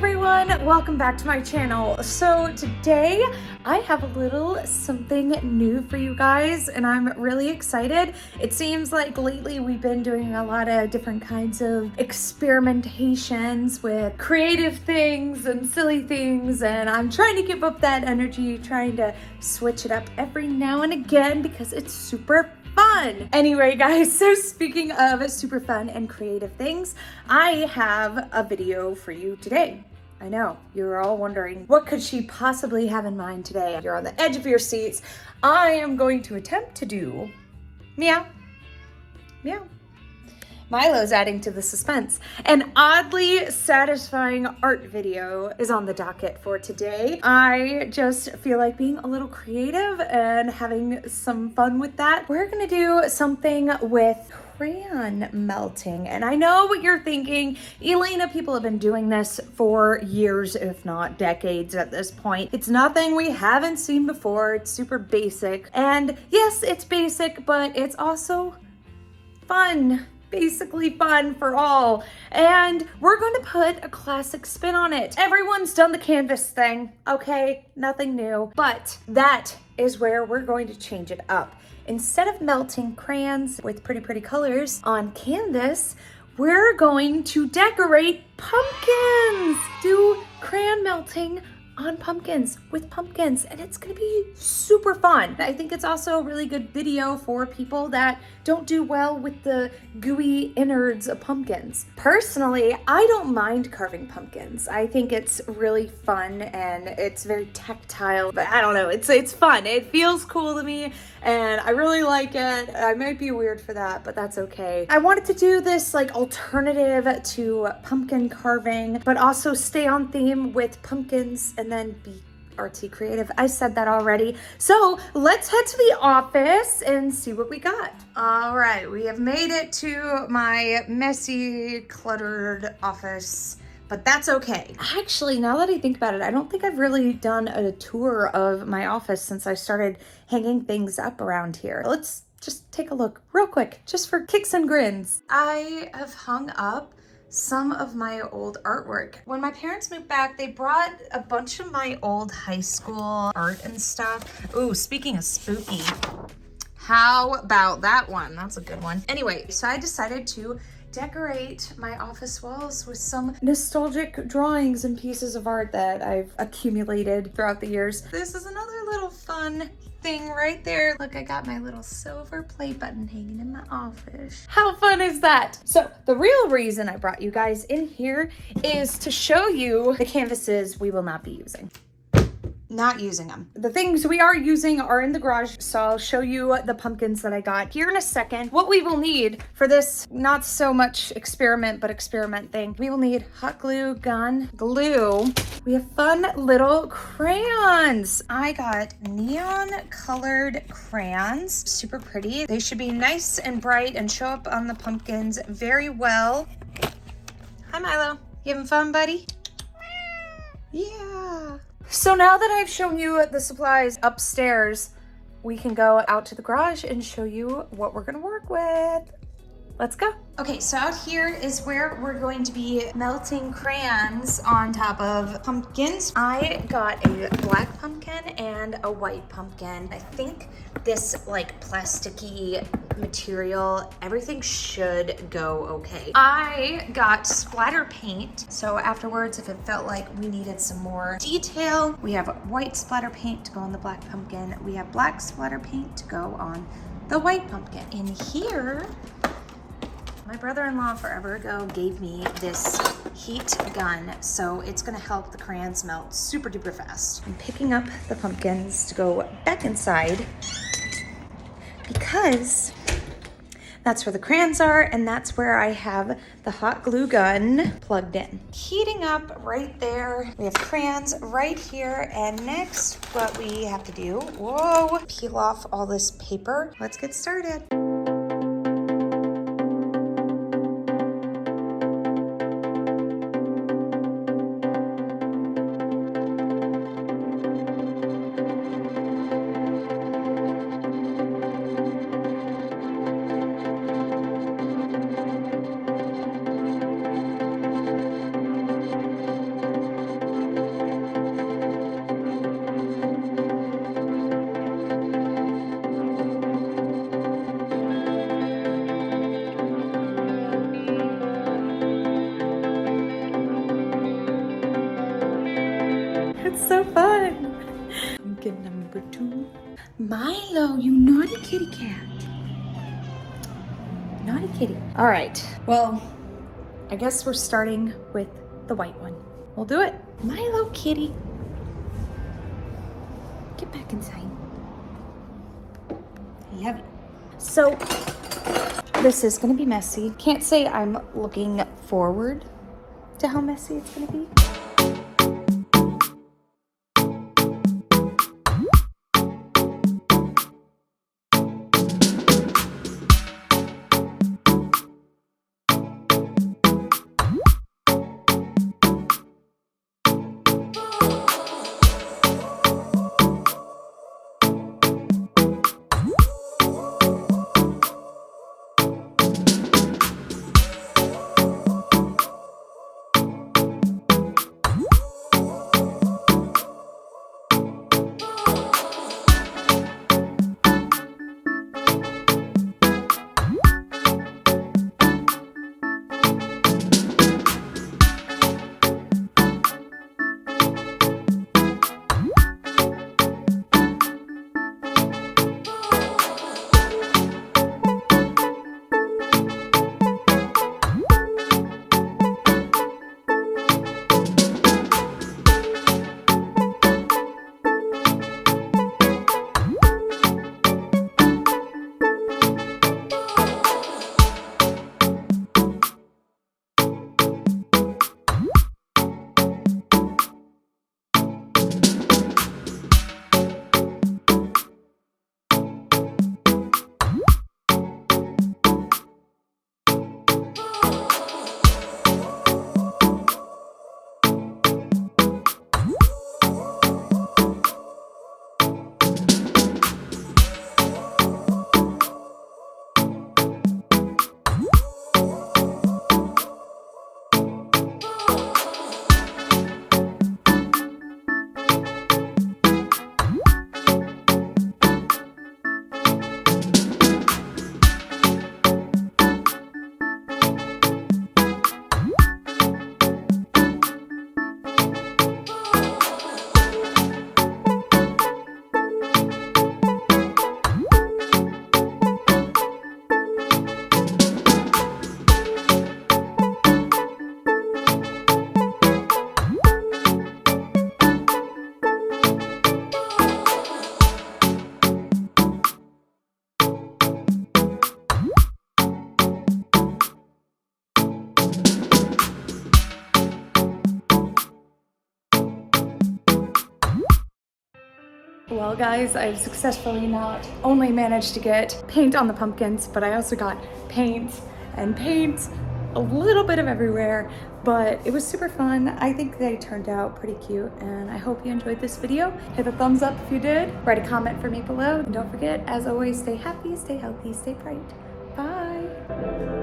everyone, welcome back to my channel. So today I have a little something new for you guys and I'm really excited. It seems like lately we've been doing a lot of different kinds of experimentations with creative things and silly things, and I'm trying to keep up that energy, trying to switch it up every now and again because it's super fun. Anyway, guys, so speaking of super fun and creative things, I have a video for you today. I know, you're all wondering, what could she possibly have in mind today? You're on the edge of your seats. I am going to attempt to do meow, meow. Milo's adding to the suspense. An oddly satisfying art video is on the docket for today. I just feel like being a little creative and having some fun with that. We're gonna do something with crayon melting. And I know what you're thinking, Elaina, people have been doing this for years, if not decades at this point. It's nothing we haven't seen before. It's super basic. And yes, it's basic, but it's also fun. Basically fun for all. And we're going to put a classic spin on it. Everyone's done the canvas thing, okay? Nothing new. But that is where we're going to change it up. Instead of melting crayons with pretty colors on canvas, we're going to decorate pumpkins. Do crayon melting on pumpkins with pumpkins, and it's gonna be super fun. I think it's also a really good video for people that don't do well with the gooey innards of pumpkins. Personally, I don't mind carving pumpkins. I think it's really fun and it's very tactile, but I don't know, it's fun. It feels cool to me and I really like it. I might be weird for that, but that's okay. I wanted to do this like alternative to pumpkin carving, but also stay on theme with pumpkins and then be artsy creative. I said that already. So let's head to the office and see what we got. All right, we have made it to my messy, cluttered office, but that's okay. Actually, now that I think about it, I don't think I've really done a tour of my office since I started hanging things up around here. Let's just take a look real quick, just for kicks and grins. I have hung up some of my old artwork. When my parents moved back, they brought a bunch of my old high school art and stuff. Ooh, speaking of spooky, how about that one? That's a good one. Anyway, so I decided to decorate my office walls with some nostalgic drawings and pieces of art that I've accumulated throughout the years. This is another little fun thing right there. Look, I got my little silver play button hanging in my office. How fun is that? So the real reason I brought you guys in here is to show you the canvases we will not be using. Not using them. The things we are using are in the garage, so I'll show you the pumpkins that I got here in a second. What we will need for this not so much experiment but experiment thing, we will need hot glue gun, glue. We have fun little crayons. I got neon colored crayons, super pretty. They should be nice and bright and show up on the pumpkins very well. Hi Milo, you having fun, buddy? Yeah. So now that I've shown you the supplies upstairs, we can go out to the garage and show you what we're gonna work with. Let's go. Okay, so out here is where we're going to be melting crayons on top of pumpkins. I got a black pumpkin and a white pumpkin. I think this like plasticky material, everything should go okay. I got splatter paint, so afterwards, if it felt like we needed some more detail, we have white splatter paint to go on the black pumpkin. We have black splatter paint to go on the white pumpkin. In here, my brother-in-law forever ago gave me this heat gun, so it's gonna help the crayons melt super duper fast. I'm picking up the pumpkins to go back inside because that's where the crayons are, and that's where I have the hot glue gun plugged in. Heating up right there. We have crayons right here, and next what we have to do, whoa, peel off all this paper. Let's get started. It's so fun. Pumpkin number 2. Milo, you naughty kitty cat. Naughty kitty. All right, well, I guess we're starting with the white one. We'll do it. Milo kitty. Get back inside. Love it. So, this is gonna be messy. Can't say I'm looking forward to how messy it's gonna be. Well guys, I've successfully not only managed to get paint on the pumpkins, but I also got paint a little bit of everywhere, but it was super fun. I think they turned out pretty cute, and I hope you enjoyed this video. Hit a thumbs up if you did, write a comment for me below, and don't forget, as always, stay happy, stay healthy, stay bright. Bye.